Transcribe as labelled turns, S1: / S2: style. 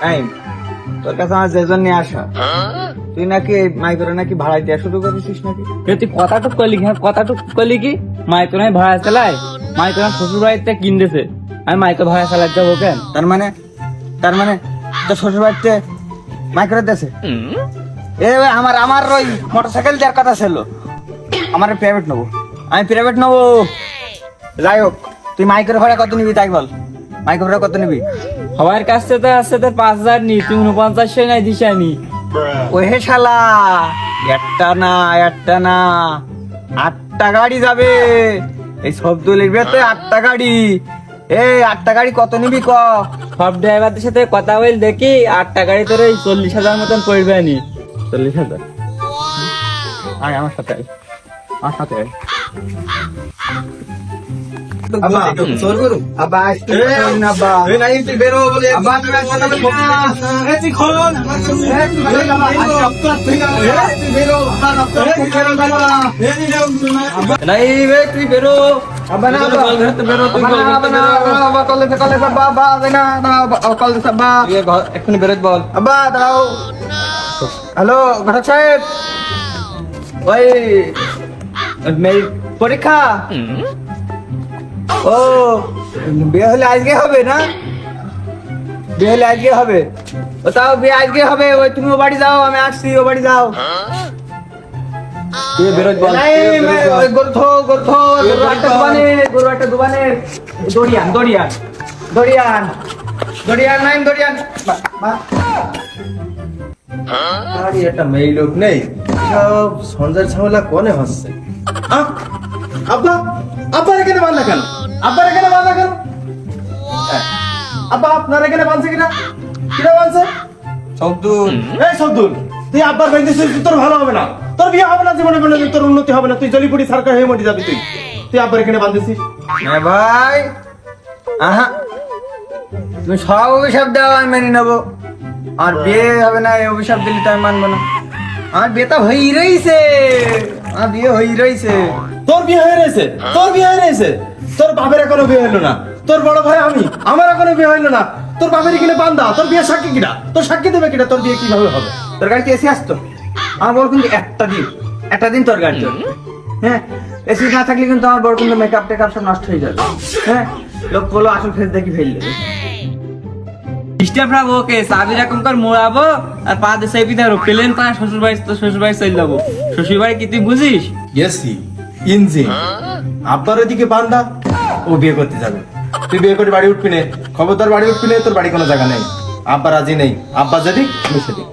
S1: এই, তোর কাছে আমার যে জন্য আসা, তুই নাকি এই মাইক্রো নাকি ভাড়ায় দেওয়া শুরু করেছিস নাকি?
S2: তুই কথাটুক কইলি কি? কথাটুক কইলি কি? মাইকো নাই ভাড়া চালায়, মাইকো না শ্বশুর বাড়িতে কিনতেছে, আমি মাইকো ভাড়া চালাই যাবো কেন?
S1: তার মানে তোর শ্বশুর বাড়িতে মাইক্রো দেশে আমার ওই মোটরসাইকেল দেওয়ার কথা ছিল, আমার প্রাইভেট নেবো, আমি প্রাইভেট নেবো। যাই হোক, তুই মাইক্রো ভাড়া কত নিবি তাই বল, মাইক্রো ভাড়া কত নিবি?
S2: সবার কাছ থেকে তো আসছে তোর 5,000 নি, তুই 49 নাই দিস আনি।
S1: ওহে শালা, একটা না 8টা গাড়ি যাবে, এই শব্দ লিখবে তো 8টা গাড়ি। এই 8টা গাড়ি কত নিবি ক?
S2: সব ড্রাইভারদের সাথে কথা বল দেখি, 8টা গাড়ি তোর এই 40,000 মতন পড়বে আনি। 40,000?
S1: আয় আমার সাথে আয়, আমার সাথে আয়।
S3: আব্বা চোর করু
S1: আব্বা আসতে শোন না আব্বা।
S3: এই নাই তুই বেরো বলে
S1: আব্বা তুমি একসাথে বলবি না।
S3: এই তুই খন তুই বেরো
S2: নাই বে, তুই বেরো।
S1: আব্বা না আব্বা,
S2: কল ঘরে তো বেরো, তুই
S1: আব্বা
S2: কল
S1: না,
S2: ঘরে তো
S1: আব্বা না,
S2: বেরো।
S1: আব্বা কলেজে আব্বা, আব্বা আবে না, আব্বা কলেজে আব্বা,
S2: তুই এক্ষুনি বেরোত বল।
S1: আব্বা দাঁড়াও। হ্যালো ঘটক সাহেব, ওই মেরি পরীক্ষা, ও বিয়ে হলে আজকে হবে না? বিয়ে হলে আজকে হবে, ও তাও বিয়ে আজকে হবে। ওই তুমি ও বাড়ি যাও, আমি আসছি, ও বাড়ি যাও।
S2: তুই বেরোত বল।
S1: নাই, ওই গরু একটা দোকানে দড়িয়ান নাই দড়িয়ান।
S3: আরে একটা মেয়ে লোক নেই, সব সঞ্জয় ঝামেলা কোনে হচ্ছে। আব্বা আব্বার এখানে বাঁধা কেন? আব্বার এখানে বাঁধা কেন? আব্বা আপনার এখানে বাঁধছে কিনা? কিনা বাঁধছে?
S1: শব্দুল,
S3: এই সবদুল, তুই আব্বার বাঁধতেছিস, তোর ভালো হবে না, তোর বিয়ে হবে না, জীবনে বলে তোর উন্নতি হবে না, তুই জলিপুরি সরকার হয়ে মরে যাবি। তুই আব্বার এখানে বাঁধতেছিস।
S1: হ্যাঁ ভাই, আহা তুমি সব অভিশাপ দাও, আমি মেনে নেবো। আর বিয়ে হবে না, এই অভিশাপ দিলে তো আমি মানবো না। আমার বিয়ে তো হয়েই রয়েছে, আমার বিয়ে হয়েই রয়েছে।
S3: তোর বিয়ে হয়ে রয়েছে, তোর বিয়ে হয়ে রয়েছে, তোর বাপের এখনো বিয়ে হলো না, তোর বড় ভাই আমি, আমার এখনো বিয়ে হইলো না, তোর বাপের কিনে বান্দা, তোর বিয়ে সাক্ষী কিনা, তোর সাক্ষী দেবে কিনা, তোর বিয়ে কিভাবে হবে?
S1: তোর গাড়িতে এসি আসতো? আমার বড় কিন্তু একটা দিন তোর গাড়ি চলবে। হ্যাঁ, এসি না থাকলে কিন্তু আমার বড় কিন্তু মেকআপ টেকআপ সব নষ্ট হয়ে যাবে। হ্যাঁ, লোক বলো আসল ফেস দেখি ফেল দেবে।
S2: স্টেপ রাখবো, ওকে চাবি রকম করে মোড়াবো আর পা দিয়ে সেপি ধরো, প্লেন পা শ্বশুর বাড়ি, তো শ্বশুর বাড়ি চলে যাবো। শ্বশুর বাড়ি কি তুই বুঝিস?
S3: গেছি ইঞ্জিন, আব্বার ওদিকে বান্দা, ও বিয়ে করতে যাবে, তুই বিয়ে করে বাড়ি উঠবি না, খবরদার বাড়ি উঠবি না, তোর বাড়ি কোনো জায়গা নেই, আব্বা রাজি নেই, আব্বা যদি মিশে দিই।